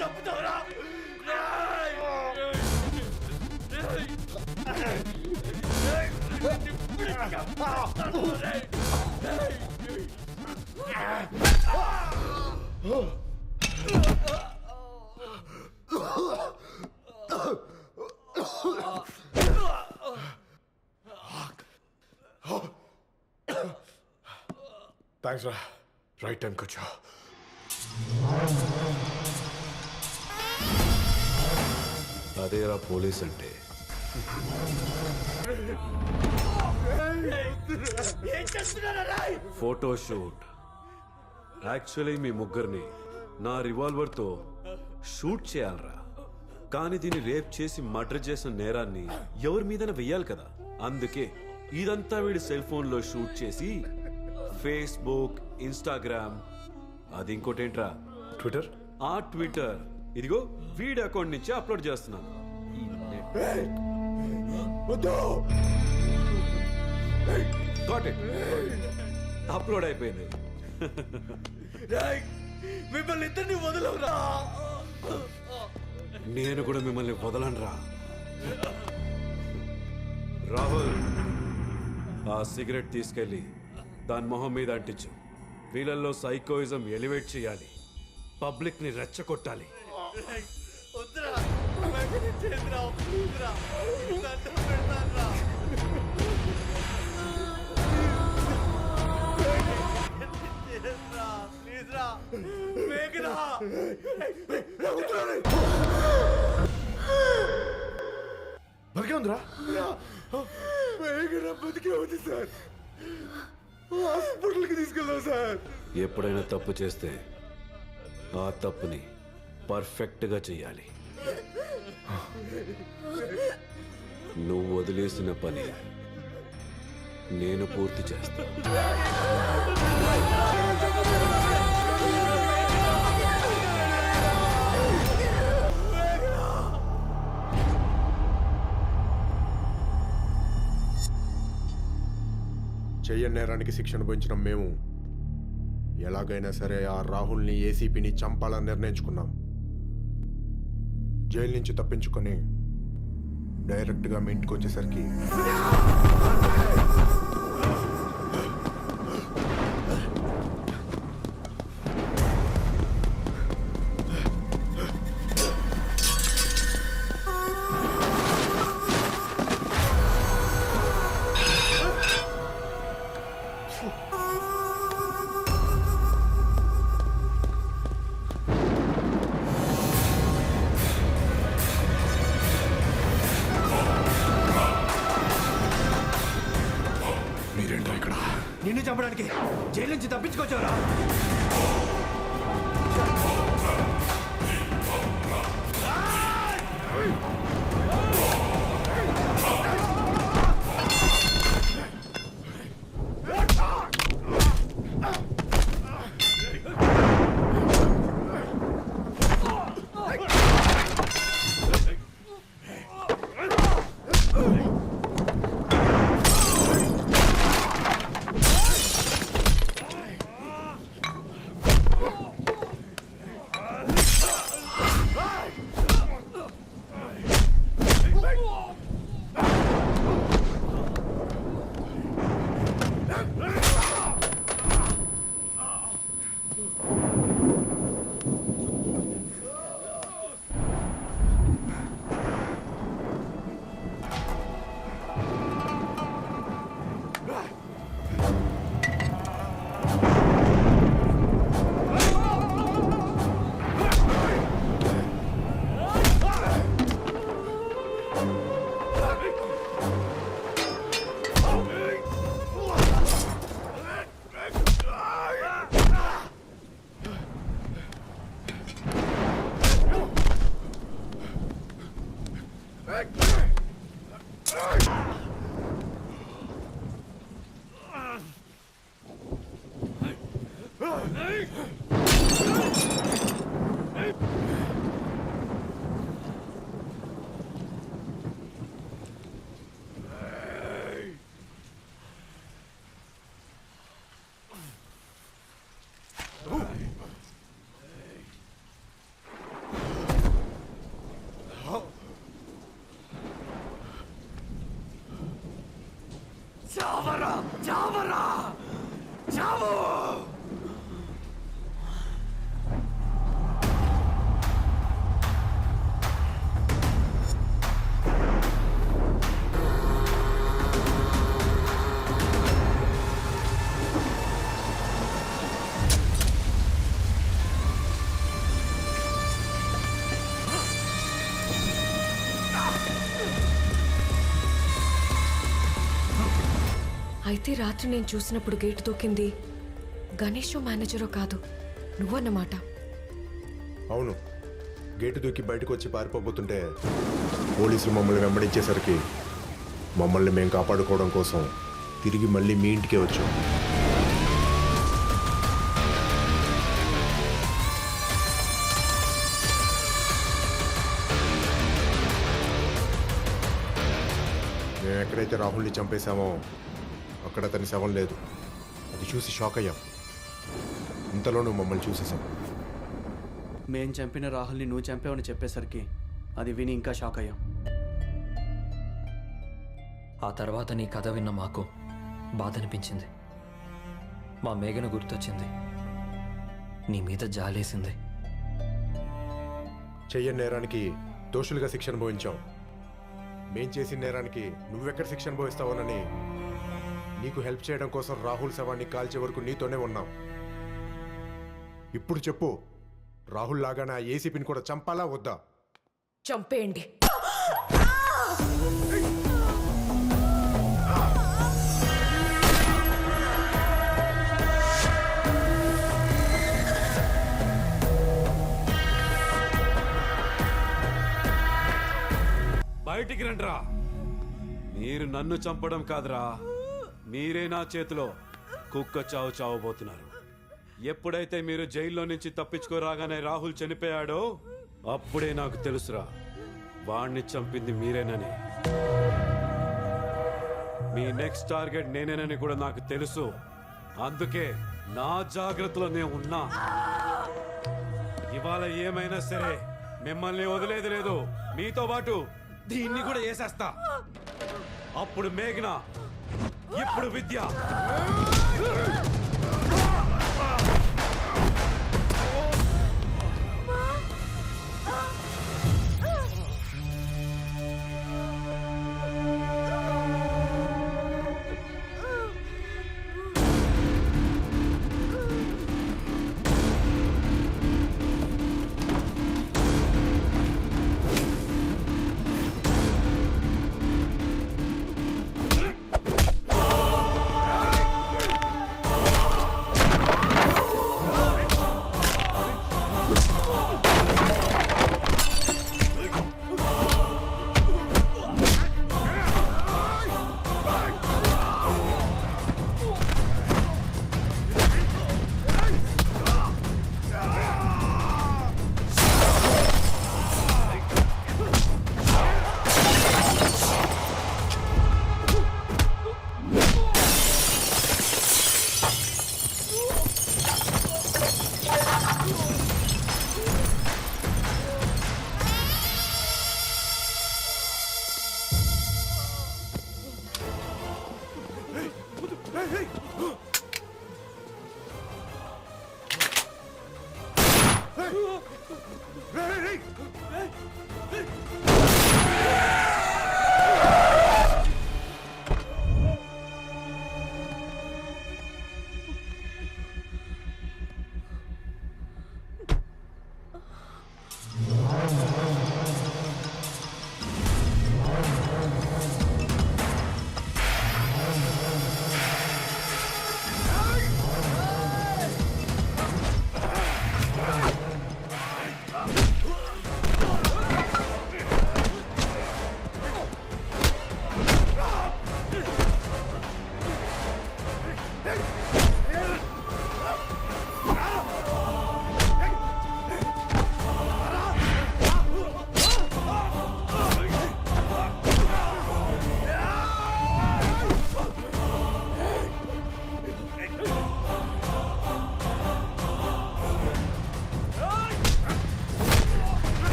చంపుతావరా? Thanks రా, right టైంకి వచ్చా. అదేరా పోలీస్ అంటే. ఫోటోషూట్. యాక్చువల్లీ మీ ముగ్గురిని నా రివాల్వర్తో షూట్ చేయాలరా, కానీ దీన్ని రేప్ చేసి మర్డర్ చేసిన నేరాన్ని ఎవరి మీదైనా వెయ్యాలి కదా. అందుకే ఇదంతా వీడి సెల్ ఫోన్లో షూట్ చేసి ఫేస్బుక్, ఇన్స్టాగ్రామ్, అది ఇంకోటేంట్రా ట్విట్టర్, ఆ ట్విట్టర్, ఇదిగో వీడి అకౌంట్ నుంచి అప్లోడ్ చేస్తున్నాను. గాట్ ఇట్, అప్లోడ్ అయిపోయింది. మిమ్మల్ని ఇద్దరిని వదలవురా. నేను కూడా మిమ్మల్ని వదలనురా. రాహుల్, ఆ సిగరెట్ తీసుకెళ్ళి దాని మొహం మీద అంటించు. వీళ్ళల్లో సైకోయిజం ఎలివేట్ చేయాలి, పబ్లిక్ ని రెచ్చగొట్టాలి. వద్దురా, చేద్దురా, ప్లీజ్రా, దండం పెడతానురా. చేద్దురా, ప్లీజ్రా, వేగరా. బతికే ఉందిరా? వేగరా, బతికే ఉంది సార్. హాస్పిటల్కి తీసుకెళ్దాం సార్. ఎప్పుడైనా తప్పు చేస్తే ఆ తప్పుని పర్ఫెక్ట్గా చెయ్యాలి. నువ్వు వదిలేసిన పని నేను పూర్తి చేస్తా. చెయ్యని నేరానికి శిక్ష అనుభవించిన మేము ఎలాగైనా సరే ఆ రాహుల్ని, ఏసీపీని చంపాలని నిర్ణయించుకున్నాం. జైలు నుంచి తప్పించుకొని డైరెక్ట్గా మీ ఇంటికి వచ్చేసరికి నిన్ను చంపడానికి జైలు నుంచి తప్పించుకొచ్చారా? చావరా చావు. అయితే రాత్రి నేను చూసినప్పుడు గేటు దూకింది గణేషో మేనేజరో కాదు నువ్వన్నమాట. అవును, గేటు దూకి బయటకు వచ్చి పారిపోతుంటే పోలీసులు మమ్మల్ని వెంబడించేసరికి మమ్మల్ని మేము కాపాడుకోవడం కోసం తిరిగి మళ్ళీ మీ ఇంటికే వచ్చాం. మేము ఎక్కడైతే రాహుల్ని చంపేశామో అక్కడ అతని శవం లేదు. అది చూసి షాక్ అయ్యాం. ఇంతలో నువ్వు మమ్మల్ని చూసేసాం. మేం చంపిన రాహుల్ని నువ్వు చంపావని చెప్పేసరికి అది విని ఇంకా షాక్ అయ్యాం. ఆ తర్వాత నీ కథ విన్న మాకు బాధ అనిపించింది. మా మేఘన గుర్తొచ్చింది. నీ మీద జాలేసింది. చెయ్యని నేరానికి దోషులుగా శిక్ష అనుభవించాం. మేం చేసిన నేరానికి నువ్వెక్కడ శిక్ష అనుభవిస్తావోనని నీకు హెల్ప్ చేయడం కోసం రాహుల్ శవాన్ని కాల్చే వరకు నీతోనే ఉన్నాం. ఇప్పుడు చెప్పు, రాహుల్ లాగానే ఆ ఏసీపీని కూడా చంపాలా వద్దా? చంపేయండి. బయటికి రండ్రా. మీరు నన్ను చంపడం కాదురా, మీరే నా చేతిలో కుక్క చావు చావబోతున్నారు. ఎప్పుడైతే మీరు జైల్లో నుంచి తప్పించుకోరాగానే రాహుల్ చనిపోయాడో అప్పుడే నాకు తెలుసురా వాణ్ణి చంపింది మీరేనని. మీ నెక్స్ట్ టార్గెట్ నేనేనని కూడా నాకు తెలుసు. అందుకే నా జాగ్రత్తలో నేను ఉన్నా. ఇవాళ ఏమైనా సరే మిమ్మల్ని వదిలేది లేదు. మీతో పాటు దీన్ని కూడా వేసేస్తా. అప్పుడు మేఘన, ఇప్పుడు విద్య.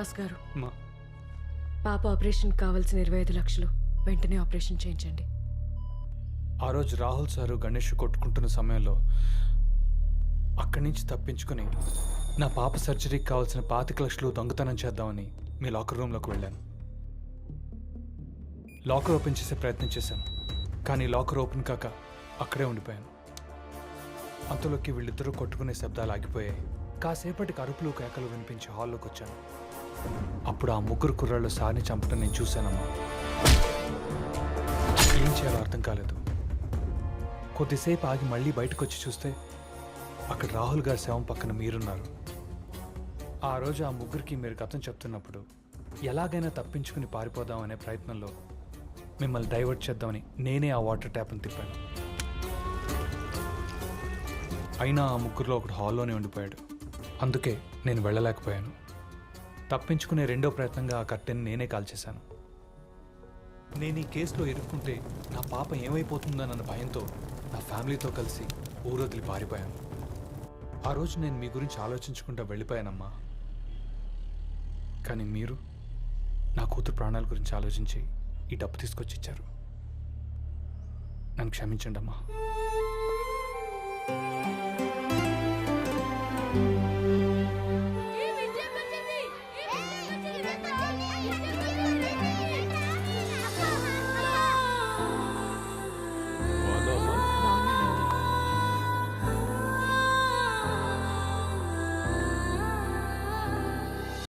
దాస్ గారు అమ్మా పాప ఆపరేషన్ కావాల్సిన 25 లక్షలు వెంటనే ఆపరేషన్ చేయించండి. ఆ రోజు రాహుల్ సారు గణేష్ కొట్టుకుంటున్న సమయంలో అక్కడి నుంచి తప్పించుకుని నా పాప సర్జరీకి కావాల్సిన 25 లక్షలు దొంగతనం చేద్దామని మీ లాకర్ రూమ్లోకి వెళ్ళాను. లాకర్ ఓపెన్ చేసే ప్రయత్నం చేశాను, కానీ లాకర్ ఓపెన్ కాక అక్కడే ఉండిపోయాను. అంతలోకి వీళ్ళిద్దరూ కొట్టుకునే శబ్దాలు ఆగిపోయాయి. కాసేపటికి అరుపులు కేకలు వినిపించి హాల్లోకి వచ్చాను. అప్పుడు ఆ ముగ్గురు కుర్రాళ్ళు సార్ని చంపడం నేను చూశానమ్మా. ఏం చేయాలో అర్థం కాలేదు. కొద్దిసేపు ఆగి మళ్ళీ బయటకు వచ్చి చూస్తే అక్కడ రాహుల్ గారి శవం పక్కన మీరున్నారు. ఆ రోజు ఆ ముగ్గురికి మీరు కథం చెప్తున్నప్పుడు ఎలాగైనా తప్పించుకుని పారిపోదాం అనే ప్రయత్నంలో మిమ్మల్ని డైవర్ట్ చేద్దామని నేనే ఆ వాటర్ ట్యాప్ని తిప్పాను. అయినా ఆ ముగ్గురులో ఒకడు హాల్లోనే ఉండిపోయాడు. అందుకే నేను వెళ్ళలేకపోయాను. తప్పించుకునే రెండో ప్రయత్నంగా ఆ కట్టెని నేనే కాల్చేశాను. నేను ఈ కేసులో ఇరుక్కుంటే నా పాప ఏమైపోతుందన్న భయంతో నా ఫ్యామిలీతో కలిసి ఊరొదిలి పారిపోయాను. ఆ రోజు నేను మీ గురించి ఆలోచించుకుంటూ వెళ్ళిపోయానమ్మా. కానీ మీరు నా కూతురు ప్రాణాల గురించి ఆలోచించి ఈ డబ్బు తీసుకొచ్చి ఇచ్చారు. నన్ను క్షమించండి అమ్మా.